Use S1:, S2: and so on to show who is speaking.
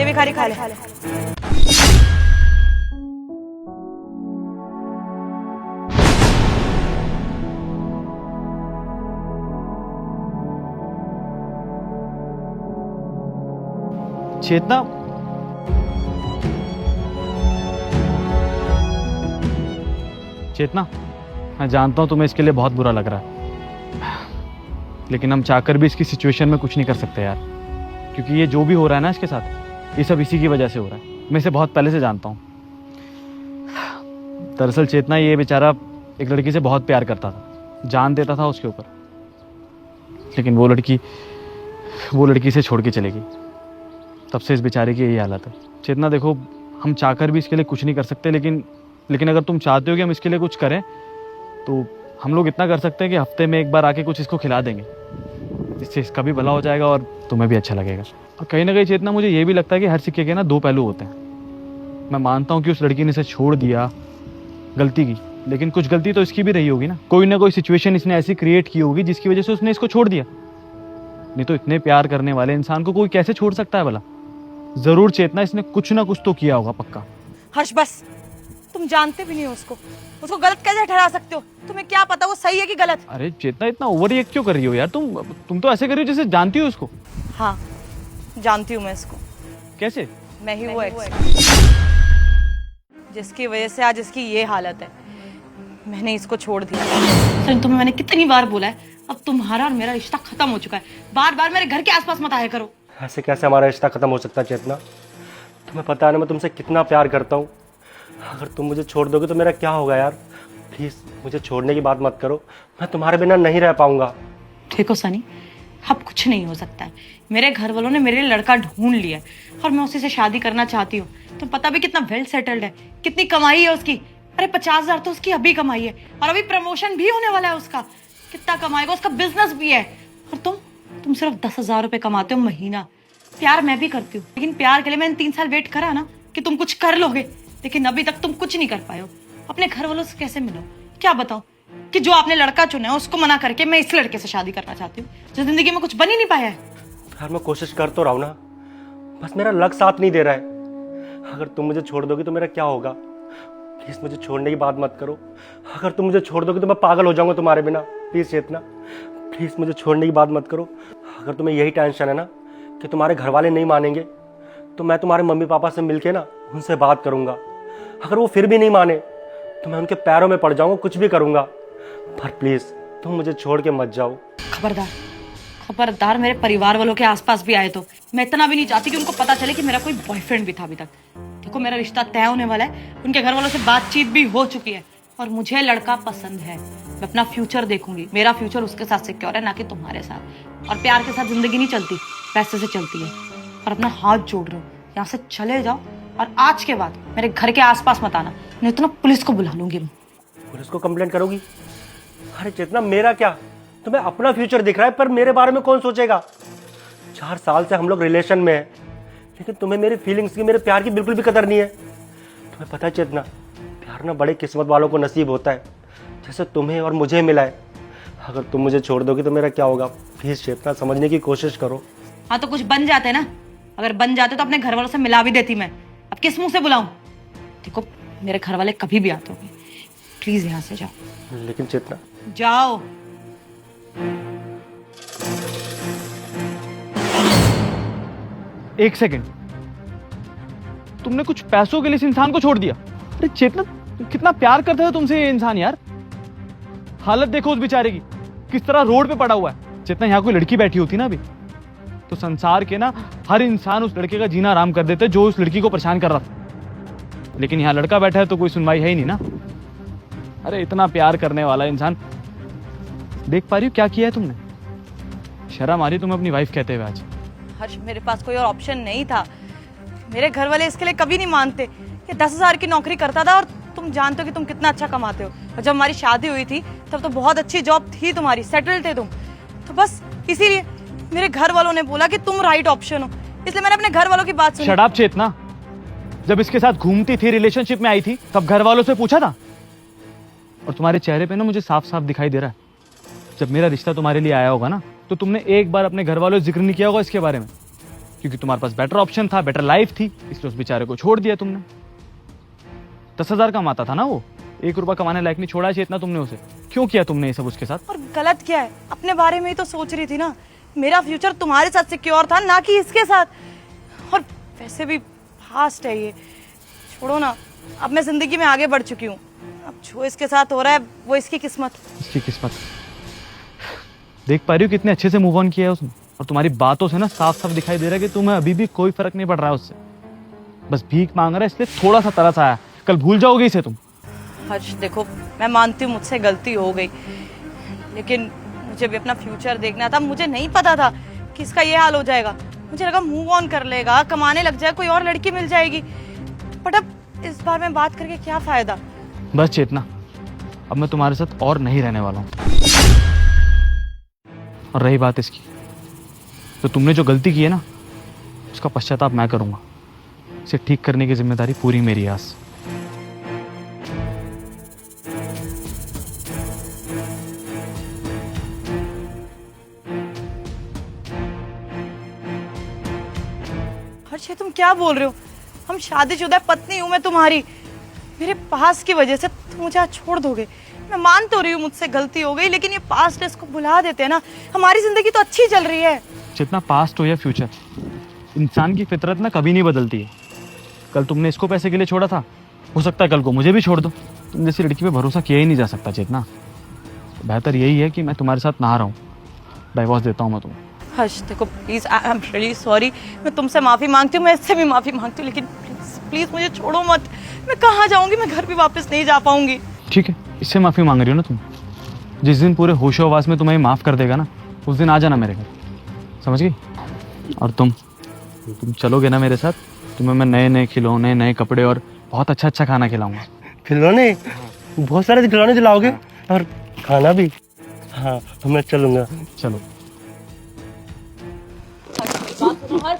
S1: ले भिखारी खा ले।
S2: चेतना, चेतना, मैं जानता हूं तुम्हें इसके लिए बहुत बुरा लग रहा है, लेकिन हम चाहकर भी इसकी सिचुएशन में कुछ नहीं कर सकते यार, क्योंकि ये जो भी हो रहा है ना इसके साथ, ये सब इसी की वजह से हो रहा है। मैं इसे बहुत पहले से जानता हूँ। दरअसल चेतना, ये बेचारा एक लड़की से बहुत प्यार करता था, जान देता था उसके ऊपर, लेकिन वो लड़की इसे छोड़ के चलेगी। तब से इस बेचारे की यही हालत है। चेतना देखो, हम चाहकर भी इसके लिए कुछ नहीं कर सकते, लेकिन अगर तुम चाहते हो कि हम इसके लिए कुछ करें तो हम लोग इतना कर सकते हैं कि हफ्ते में एक बार आके कुछ इसको खिला देंगे, इससे इसका भी भला हो जाएगा और तुम्हें भी अच्छा लगेगा। और कहीं ना कहीं चेतना, मुझे ये भी लगता है कि हर सिक्के के ना दो पहलू होते हैं। मैं मानता हूँ कि उस लड़की ने इसे छोड़ दिया, गलती की, लेकिन कुछ गलती तो इसकी भी रही होगी ना कोई सिचुएशन इसने ऐसी क्रिएट की होगी जिसकी वजह से उसने इसको छोड़ दिया। नहीं तो इतने प्यार करने वाले इंसान को कोई कैसे छोड़ सकता है भला? जरूर चेतना, इसने कुछ ना कुछ तो किया होगा पक्का।
S1: हर्ष बस, तुम जानते भी नहीं हो उसको गलत कैसे ठहरा सकते हो? तुम्हें क्या पता वो सही है कि गलत?
S2: अरे चेतना, इतना ओवर रिएक्ट क्यों कर रही हो यार? तुम तो ऐसे कर रही हो जैसे जानती हो उसको।
S1: हाँ, जानती हूँ मैं इसको।
S2: कैसे?
S1: मैं ही वो एक्स जिसकी वजह से आज इसकी ये हालत है। मैंने इसको छोड़ दिया।
S3: सर, तुम्हें मैंने कितनी बार बोला है, अब तुम्हारा और मेरा रिश्ता खत्म हो चुका है। बार बार मेरे घर के आसपास मत आया करो।
S4: ऐसे कैसे हमारा रिश्ता खत्म हो सकता है चेतना? तुम्हें पता है ना मैं तुमसे कितना प्यार करता हूँ। अगर तुम मुझे छोड़ दोगे तो मेरा क्या होगा यार? प्लीज मुझे छोड़ने की बात मत करो, मैं तुम्हारे बिना नहीं रह पाऊंगा।
S3: देखो सनी, अब कुछ नहीं हो सकता है। मेरे घर वालों ने मेरे लिए लड़का ढूंढ लिया है और मैं उसी से शादी करना चाहती हूँ। तुम पता भी कितना वेल सेटल्ड है, कितनी कमाई है उसकी। अरे 50,000 तो उसकी अभी कमाई है और अभी प्रमोशन भी होने वाला है उसका। कितना कमाएगा, उसका बिजनेस भी है। और तुम सिर्फ 10,000 रुपए कमाते हो महीना। प्यार मैं भी करती हूँ, लेकिन प्यार के लिए मैंने 3 साल वेट करा ना कि तुम कुछ कर लोगे, लेकिन अभी तक तुम कुछ नहीं कर पाए हो। अपने घर वालों से कैसे मिलो? क्या बताओ कि जो आपने लड़का चुना है उसको मना करके मैं इस लड़के से शादी करना चाहती हूँ जो जिंदगी में कुछ बन ही नहीं पाया है।
S4: यार मैं कोशिश कर तो रहा हूँ ना, बस मेरा लक साथ नहीं दे रहा है। अगर तुम मुझे छोड़ दोगे तो मेरा क्या होगा? प्लीज मुझे छोड़ने की बात मत करो। अगर तुम मुझे छोड़ दोगे तो मैं पागल हो जाऊंगा तुम्हारे बिना। प्लीज चेतना, प्लीज मुझे छोड़ने की बात मत करो। अगर तुम्हें यही टेंशन है ना कि तुम्हारे घर वाले नहीं मानेंगे, तो मैं तुम्हारे मम्मी पापा से मिलके ना उनसे बात करूंगा। अगर वो फिर भी नहीं माने तो मैं उनके पैरों में पड़ जाऊंगा, कुछ भी करूंगा। पर प्लीज तुम मुझे छोड़ के मत जाओ।
S3: खबरदार मेरे परिवार वालों के आसपास भी आए तो। मैं इतना भी नहीं चाहती कि उनको पता चले कि मेरा कोई बॉयफ्रेंड भी था अभी तक। देखो, मेरा रिश्ता तय होने वाला है, उनके घर वालों से बातचीत भी हो चुकी है और मुझे लड़का पसंद है। मैं अपना फ्यूचर देखूंगी, मेरा फ्यूचर उसके साथ सिक्योर है, ना कि तुम्हारे साथ। और प्यार के साथ जिंदगी नहीं चलती, पैसे से चलती है। और अपना हाथ जोड़ रहा हूँ, यहाँ से चले जाओ और आज के बाद मेरे घर के आसपास मत आना, नहीं तो ना पुलिस को बुला लूंगी मैं।
S4: पुलिस को कंप्लेंट करोगी? अरे चेतना, मेरा क्या, तुम्हें अपना फ्यूचर दिख रहा है, पर मेरे बारे में कौन सोचेगा? 4 साल से हम लोग रिलेशन में हैं, लेकिन तुम्हें मेरी फीलिंग्स की, मेरे प्यार की बिल्कुल भी कदर नहीं है। तुम्हें पता है चेतना, प्यार ना बड़े किस्मत वालों को नसीब होता है, जैसे तुम्हें और मुझे मिला है। अगर तुम मुझे छोड़ दोगे तो मेरा क्या होगा? प्लीज चेतना, समझने की कोशिश करो।
S3: हाँ तो कुछ बन जाते ना, अगर बन जाते तो अपने घर वालों से मिला भी देती मैं। अब किस मुंह से बुलाऊं? देखो, मेरे घर वाले कभी भी आते होंगे, प्लीज यहाँ से जाओ।
S4: लेकिन चेतना,
S3: जाओ।
S2: एक सेकंड, तुमने कुछ पैसों के लिए इस इंसान को छोड़ दिया? अरे चेतना, कितना प्यार करता है तुमसे ये इंसान यार। हालत देखो उस बेचारे की, किस तरह रोड पे पड़ा हुआ है। चेतना, यहाँ कोई लड़की बैठी होती ना अभी, तो संसार के ना हर इंसान उस लड़के का जीना आराम कर देते जो उस लड़की को परेशान कर रहा था। लेकिन यहाँ लड़का बैठा है तो कोई सुनवाई है ही नहीं ना। अरे इतना प्यार करने वाला इंसान, देख पा रही हो क्या किया है तुमने? शर्म आ रही तुम्हें अपनी वाइफ कहते हुए आज?
S1: हर्ष, मेरे पास कोई और ऑप्शन नहीं था। मेरे घर वाले इसके लिए कभी नहीं मानते। ये 10,000 की नौकरी करता था और तुम जानते हो कि तुम कितना अच्छा कमाते हो। और जब हमारी शादी हुई थी तब तो बहुत अच्छी जॉब थी तुम्हारी, सेटल थे तुम। तो बस इसीलिए मेरे घर वालों ने बोला कि तुम राइट ऑप्शन हो, इसलिए मैंने अपने घर वालों की बात सुनी।
S2: शट अप चेतना, जब इसके साथ घूमती थी, रिलेशनशिप में आई थी, तब घर वालों से पूछा था? और तुम्हारे चेहरे पे ना मुझे साफ साफ दिखाई दे रहा है, जब मेरा रिश्ता तुम्हारे लिए आया होगा ना, तो तुमने एक बार अपने घर वालों से जिक्र नहीं किया होगा इसके बारे में। क्योंकि तुम्हारे पास बेटर ऑप्शन था, बेटर लाइफ थी, इसलिए उस बेचारे को छोड़ दिया तुमने। 10,000 कमाता था ना वो, 1 रुपया कमाने लायक नहीं छोड़ा चाहिए इतना तुमने उसे। क्यों किया तुमने ये सब उसके साथ?
S1: और गलत क्या है, अपने बारे में ही तो सोच रही थी ना। मेरा फ्यूचर तुम्हारे साथ सिक्योर था, ना कि इसके साथ। और वैसे भी फास्ट है ये, छोड़ो ना। अब मैं जिंदगी में आगे बढ़ चुकी हूँ, अब जो इसके साथ हो रहा है वो इसकी किस्मत।
S2: इसकी किस्मत। देख पा रही हो कितने अच्छे से मूव ऑन किया है उसने, और तुम्हारी बातों से ना साफ साफ दिखाई दे रहा है कि तुम्हें अभी भी कोई फर्क नहीं पड़ रहा है उससे। बस भीख मांग रहा है, इसलिए थोड़ा सा तरस आया। कल भूल जाओगे इसे तुम।
S1: हर्ष देखो, मैं मानती हूँ मुझसे गलती हो गई, लेकिन मुझे भी अपना फ्यूचर देखना था। मुझे नहीं पता था कि इसका ये हाल हो जाएगा। मुझे लगा मूव ऑन कर लेगा, कमाने लग जाए, कोई और लड़की मिल जाएगी। बट अब इस बार में बात करके क्या फायदा।
S2: बस चेतना, अब मैं तुम्हारे साथ और नहीं रहने वाला हूँ। और रही बात इसकी, तो तुमने जो गलती की है ना, उसका पश्चाताप मैं करूंगा। इसे ठीक करने की जिम्मेदारी पूरी मेरी है आज।
S1: हर्ष ये तुम क्या बोल रहे हो? हम शादीशुदा, पत्नी हूँ मैं तुम्हारी। मेरे पास की वजह से तुम मुझे आज छोड़ दोगे? मैं मान तो रही हूँ मुझसे गलती हो गई, लेकिन ये पास्ट है, इसको भुला देते हैं ना। हमारी जिंदगी तो अच्छी चल रही है।
S2: जितना पास्ट हो या फ्यूचर, इंसान की फितरत ना कभी नहीं बदलती है। कल तुमने इसको पैसे के लिए छोड़ा था, हो सकता है कल को मुझे भी छोड़ दो। तुम जैसी लड़की पे भरोसा किया ही नहीं जा सकता चेतना। बेहतर यही है कि मैं तुम्हारे साथ ना रहूं। डाइवोर्स देता हूँ मैं तुम्हें।
S1: हर्ष देखो please, I am really sorry. मैं तुमसे माफी मांगती हूँ, मैं इससे भी माफी मांगती हूँ, लेकिन प्लीज प्लीज मुझे छोड़ो मत। मैं कहाँ जाऊंगी? मैं घर भी वापस नहीं जा पाऊंगी।
S2: ठीक है, इससे माफी मांग रही हो ना तुम? जिस दिन पूरे होशो आवास में तुम्हें माफ कर देगा ना, उस दिन आ जाना मेरे घर, समझ गई? और तुम चलोगे ना मेरे साथ, तुम्हें मैं नए नए खिलौने, नए कपड़े और बहुत अच्छा अच्छा खाना खिलाऊंगा।
S4: खिलौने? बहुत सारे खिलौने दिलाओगे और खाना भी? हाँ मैं चलूंगा।
S2: चलो।
S1: हर्ष